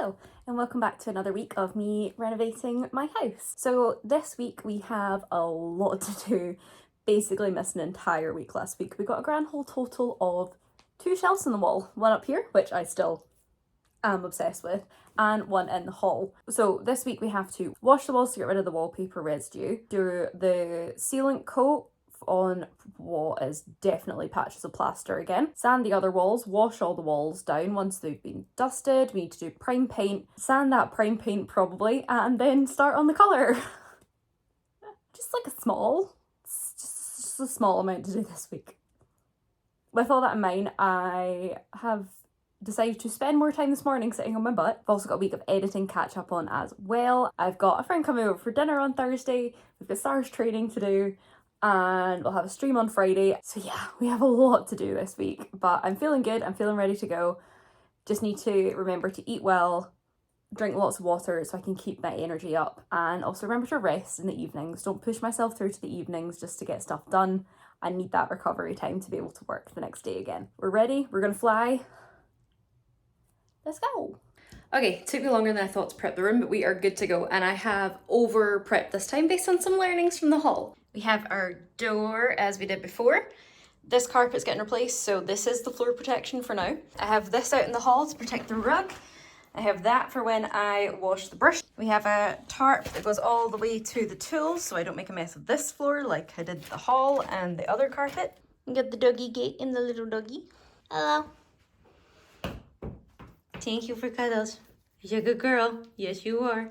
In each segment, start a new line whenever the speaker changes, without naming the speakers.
Hello and welcome back to another week of me renovating my house. So this week we have a lot to do. Basically missed an entire week last week. We got a grand whole total of 2 shelves on the wall. One up here, which I still am obsessed with, and one in the hall. So this week we have to wash the walls to get rid of the wallpaper residue, do the sealant coat on what is definitely patches of plaster again, sand the other walls, wash all the walls down once they've been dusted. We need to do prime paint, sand that prime paint probably, and then start on the colour. Just a small amount to do this week. With all that in mind, I have decided to spend more time this morning sitting on my butt. I've also got a week of editing catch up on as well. I've got a friend coming over for dinner on Thursday, we've got SARS training to do, and we'll have a stream on Friday. So yeah, we have a lot to do this week, but I'm feeling good, I'm feeling ready to go. Just need to remember to eat well, drink lots of water so I can keep my energy up, and also remember to rest in the evenings. Don't push myself through to the evenings just to get stuff done. I need that recovery time to be able to work the next day again. We're ready, we're gonna fly. Let's go. Okay, took me longer than I thought to prep the room, but we are good to go, and I have over prepped this time based on some learnings from the haul. We have our door as we did before. This carpet's getting replaced, so this is the floor protection for now. I have this out in the hall to protect the rug. I have that for when I wash the brush. We have a tarp that goes all the way to the tools so I don't make a mess of this floor like I did the hall and the other carpet. You got the doggy gate and the little doggy. Hello. Thank you for cuddles. You're a good girl. Yes, you are.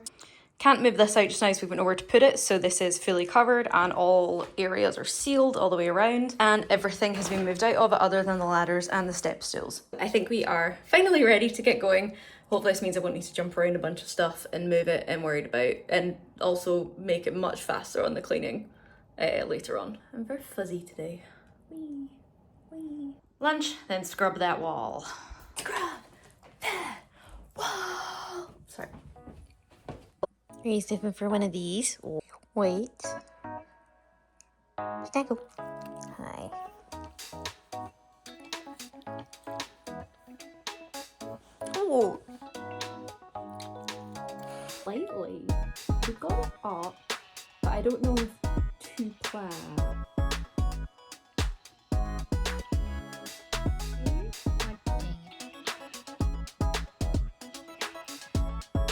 Can't move this out just now, so we won't know where to put it. So this is fully covered and all areas are sealed all the way around, and everything has been moved out of it other than the ladders and the step stools. I think we are finally ready to get going. Hopefully this means I won't need to jump around a bunch of stuff and move it and worried about, and also make it much faster on the cleaning later on. I'm very fuzzy today. Wee, wee. Lunch, then scrub that wall. Scrub that wall. Sorry.
Are you sniffing for one of these? Wait. Snaggle. Hi. Oh.
Slightly. We've got it up, but I don't know if too plaid.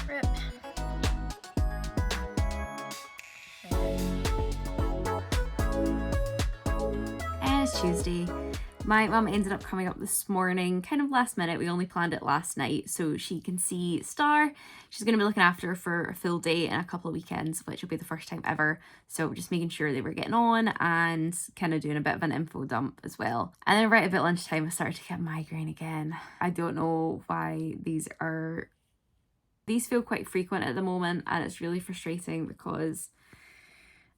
Rip.
And it's Tuesday. My mum ended up coming up this morning, kind of last minute. We only planned it last night so she can see Star. She's going to be looking after her for a full day and a couple of weekends, which will be the first time ever. So just making sure they were getting on and kind of doing a bit of an info dump as well. And then right about lunchtime, I started to get a migraine again. I don't know why these feel quite frequent at the moment, and it's really frustrating because,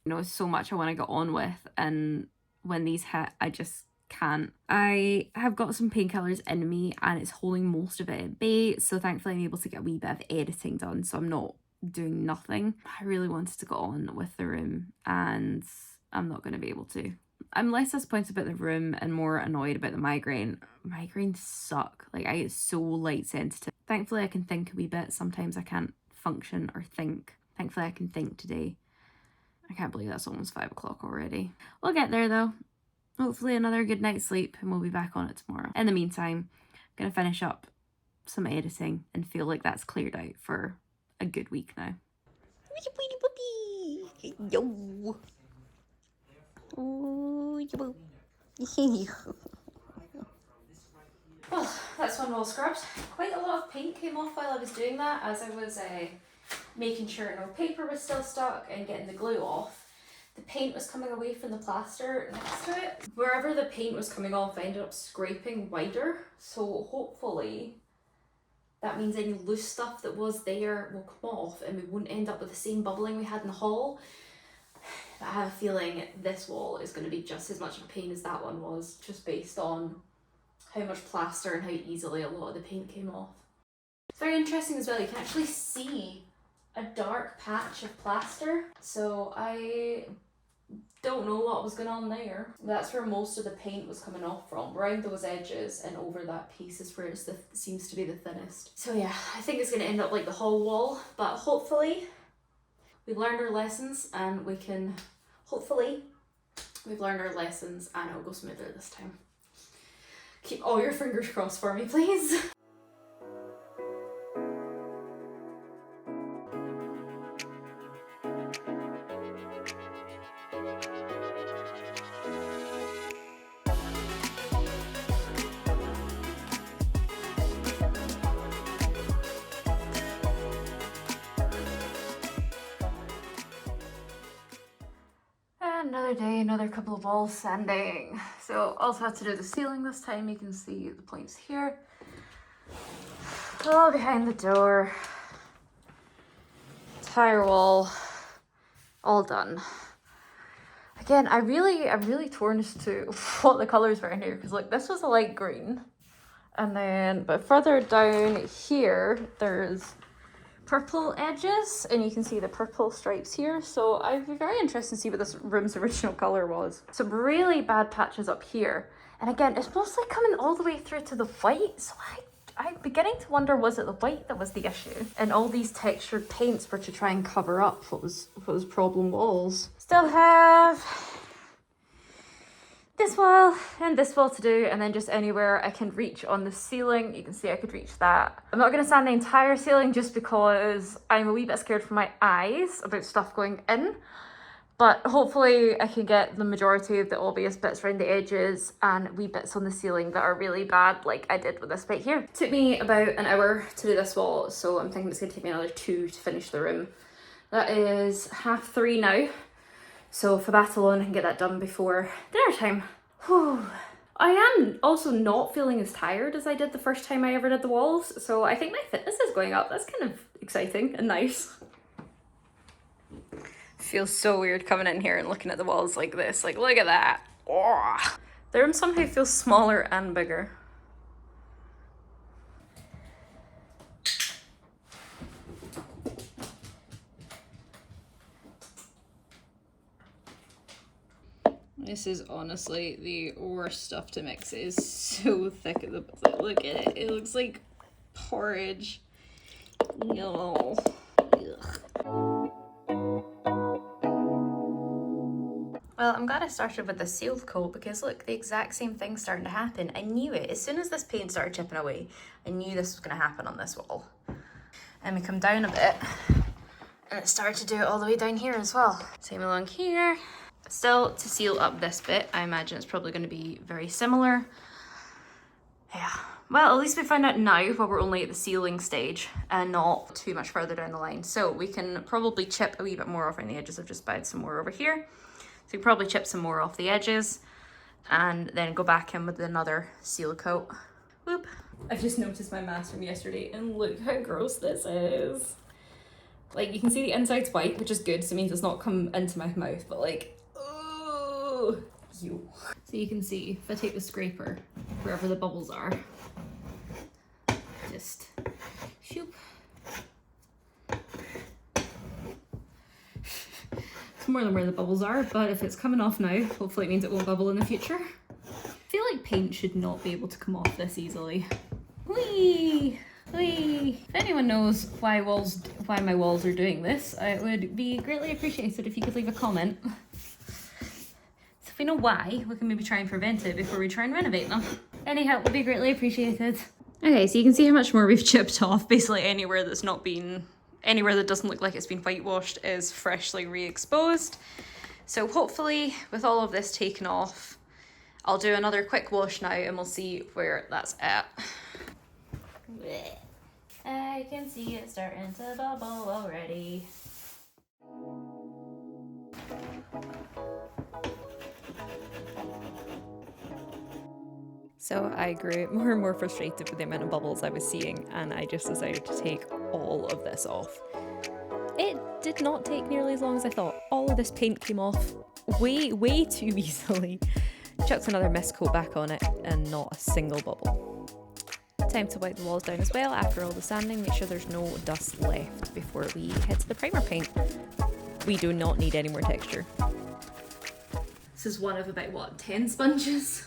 you know, so much I want to get on with, and when these hit, I just can't. I have got some painkillers in me and it's holding most of it at bay, so thankfully I'm able to get a wee bit of editing done, so I'm not doing nothing. I really wanted to go on with the room and I'm not going to be able to. I'm less disappointed about the room and more annoyed about the migraine. Migraines suck. Like, I get so light sensitive. Thankfully I can think a wee bit. Sometimes I can't function or think. Thankfully I can think today. I can't believe that's almost 5 o'clock already. We'll get there though. Hopefully another good night's sleep and we'll be back on it tomorrow. In the meantime, I'm going to finish up some editing and feel like that's cleared out for a good week now.
Yo. Oh, yo.
Well, that's one wall scrubbed. Quite a lot of paint came off while I was doing that, as I was making sure no paper was still stuck and getting the glue off. The paint was coming away from the plaster next to it. Wherever the paint was coming off, I ended up scraping wider. So hopefully that means any loose stuff that was there will come off and we won't end up with the same bubbling we had in the hall. But I have a feeling this wall is going to be just as much of a pain as that one was, just based on how much plaster and how easily a lot of the paint came off. It's very interesting as well, you can actually see a dark patch of plaster. So I Don't know what was going on there. That's where most of the paint was coming off from, around those edges and over that piece is where it seems to be the thinnest. So yeah, I think it's going to end up like the whole wall, but hopefully we've learned our lessons and we can, hopefully we've learned our lessons and it'll go smoother this time. Keep all your fingers crossed for me, please. Another day, another couple of walls sanding. So also had to do the ceiling this time. You can see the points here. All behind the door. Entire wall. All done. Again, I'm really torn as to what the colours were in here, because like this was a light green. And then, but further down here, there's purple edges, and you can see the purple stripes here. So I'd be very interested to see what this room's original colour was. Some really bad patches up here. And again, it's mostly coming all the way through to the white. So I'm beginning to wonder, was it the white that was the issue? And all these textured paints were to try and cover up what was problem walls. Still have this wall and this wall to do, and then just anywhere I can reach on the ceiling. You can see I could reach that. I'm not going to sand the entire ceiling just because I'm a wee bit scared for my eyes about stuff going in, but hopefully I can get the majority of the obvious bits around the edges and wee bits on the ceiling that are really bad, like I did with this bit here. It took me about an hour to do this wall, so I'm thinking it's going to take me another 2 to finish the room. That is 3:30 now. So for that alone, I can get that done before dinner time. Whew. I am also not feeling as tired as I did the first time I ever did the walls. So I think my fitness is going up. That's kind of exciting and nice. Feels so weird coming in here and looking at the walls like this. Like, look at that. Oh. The room somehow feels smaller and bigger. This is honestly the worst stuff to mix. It is so thick at the bottom. Look at it. It looks like porridge. No. Well, I'm glad I started with the sealed coat because look, the exact same thing's starting to happen. I knew it. As soon as this paint started chipping away, I knew this was going to happen on this wall. And we come down a bit and it started to do it all the way down here as well. Same along here. Still, to seal up this bit, I imagine it's probably going to be very similar. Yeah. Well, at least we found out now while we're only at the ceiling stage and not too much further down the line. So we can probably chip a wee bit more off around the edges. I've just bowed some more over here. So we can probably chip some more off the edges and then go back in with another seal coat. Whoop. I've just noticed my mask from yesterday and look how gross this is. Like, you can see the inside's white, which is good, so it means it's not come into my mouth, but like, ew. So you can see, if I take the scraper, wherever the bubbles are, just shoop. It's more than where the bubbles are, but if it's coming off now, hopefully it means it won't bubble in the future. I feel like paint should not be able to come off this easily. Whee! Whee! If anyone knows why my walls are doing this, it would be greatly appreciated if you could leave a comment. If we know why, we can maybe try and prevent it before we try and renovate them. Any help would be greatly appreciated. Okay, so you can see how much more we've chipped off. Basically anywhere that's not been, anywhere that doesn't look like it's been whitewashed is freshly re-exposed. So hopefully with all of this taken off, I'll do another quick wash now and we'll see where that's at. I can see it starting to bubble already. So I grew more and more frustrated with the amount of bubbles I was seeing, and I just decided to take all of this off. It did not take nearly as long as I thought. All of this paint came off way too easily. Chucked another mist coat back on it and not a single bubble. Time to wipe the walls down as well after all the sanding, make sure there's no dust left before we head to the primer paint. We do not need any more texture. This is one of about, what, 10 sponges?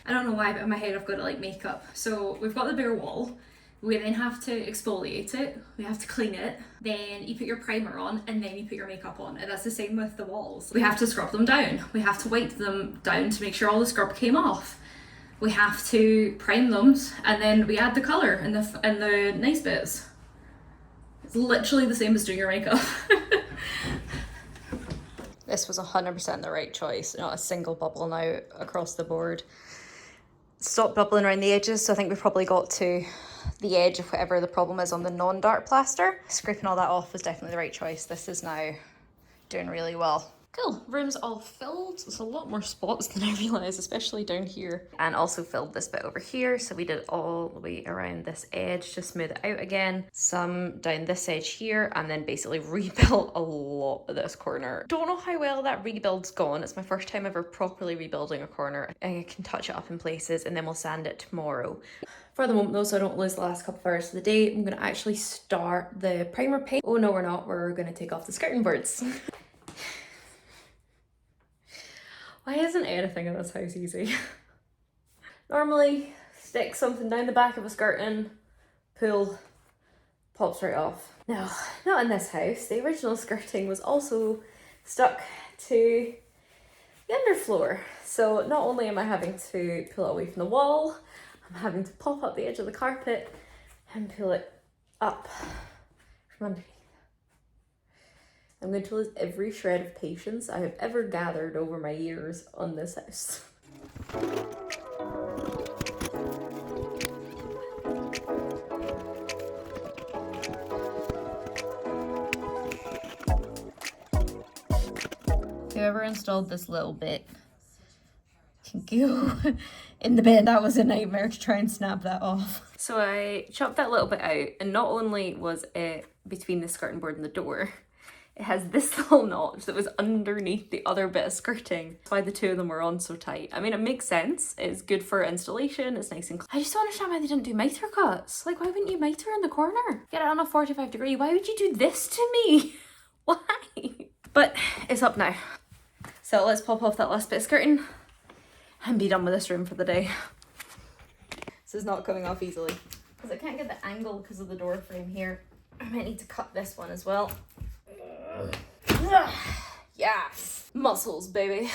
I don't know why, but in my head I've got it like makeup. So we've got the bare wall. We then have to exfoliate it, we have to clean it, then you put your primer on and then you put your makeup on, and that's the same with the walls. We have to scrub them down, we have to wipe them down to make sure all the scrub came off. We have to prime them, and then we add the colour and the nice bits. It's literally the same as doing your makeup. This was 100% the right choice, not a single bubble now across the board. Stopped bubbling around the edges, so I think we've probably got to the edge of whatever the problem is on the non-dark plaster. Scraping all that off was definitely the right choice. This is now doing really well. Cool, room's all filled. There's a lot more spots than I realised, especially down here. And also filled this bit over here, so we did all the way around this edge to smooth it out again. Some down this edge here, and then basically rebuilt a lot of this corner. Don't know how well that rebuild's gone. It's my first time ever properly rebuilding a corner. I can touch it up in places and then we'll sand it tomorrow. For the moment though, so I don't lose the last couple of hours of the day, I'm gonna actually start the primer paint. Oh no, we're not. We're gonna take off the skirting boards. Why isn't anything in this house easy? Normally, stick something down the back of a skirting, pull, pops right off. No, not in this house. The original skirting was also stuck to the underfloor. So not only am I having to pull it away from the wall, I'm having to pop up the edge of the carpet and pull it up from underneath. I'm going to lose every shred of patience I have ever gathered over my years on this house. Whoever installed this little bit can go in the bin. That was a nightmare to try and snap that off. So I chopped that little bit out, and not only was it between the skirting board and the door, it has this little notch that was underneath the other bit of skirting. That's why the two of them were on so tight. I mean, it makes sense. It's good for installation. It's nice and clean. I just don't understand why they didn't do miter cuts. Like, why wouldn't you miter in the corner? Get it on a 45 degree. Why would you do this to me? Why? But it's up now. So let's pop off that last bit of skirting and be done with this room for the day. This is not coming off easily because I can't get the angle because of the door frame here. I might need to cut this one as well. Yes, muscles, baby.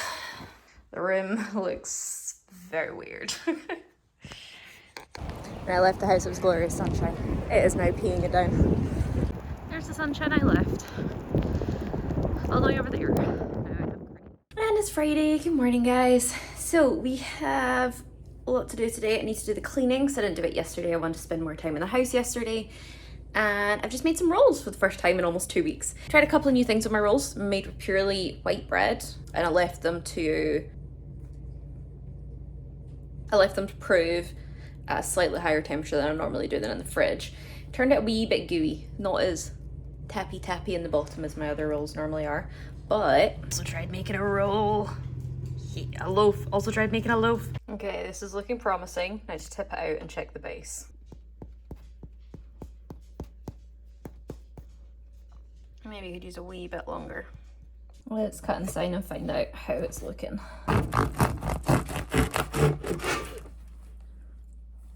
The room looks very weird. When I left the house, it was glorious sunshine. It is now peeing it down. There's the sunshine I left. All the way over there. And it's Friday. Good morning, guys. So we have a lot to do today. I need to do the cleaning, so I didn't do it yesterday. I wanted to spend more time in the house yesterday. And I've just made some rolls for the first time in almost 2 weeks. Tried a couple of new things with my rolls, made with purely white bread, and I left them to prove at a slightly higher temperature than I normally do than in the fridge. Turned out a wee bit gooey, not as tappy in the bottom as my other rolls normally are, but also tried making a roll. A loaf, also tried making a loaf. Okay, this is looking promising. Now just tip it out and check the base. Maybe you could use a wee bit longer. Let's cut and sign and find out how it's looking.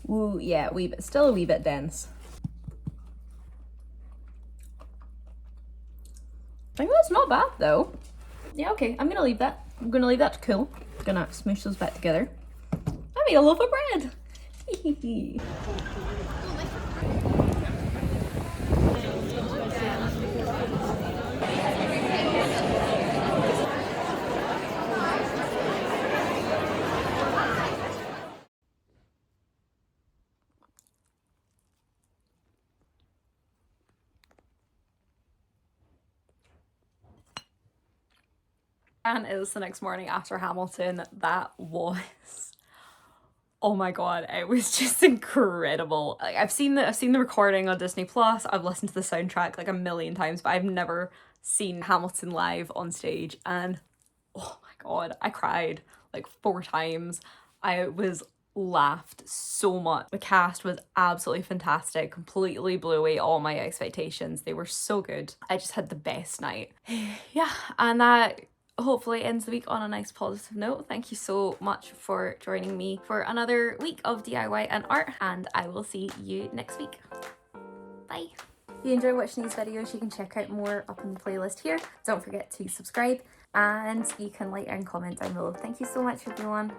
Ooh, yeah, still a wee bit dense. I think that's not bad though. Yeah, okay, I'm gonna leave that. I'm gonna leave that to cool. I'm gonna smoosh those back together. I made a loaf of bread. And it was the next morning after Hamilton. That was, oh my god, it was just incredible. Like, I've seen the recording on Disney Plus. I've listened to the soundtrack like a million times, but I've never seen Hamilton live on stage. And oh my god, I cried like 4 times. I was laughed so much. The cast was absolutely fantastic, completely blew away all my expectations. They were so good. I just had the best night. Yeah, and that hopefully ends the week on a nice positive note. Thank you so much for joining me for another week of DIY and art, and I will see you next week. Bye. If you enjoy watching these videos, you can check out more up in the playlist here. Don't forget to subscribe, and you can like and comment down below. Thank you so much, everyone.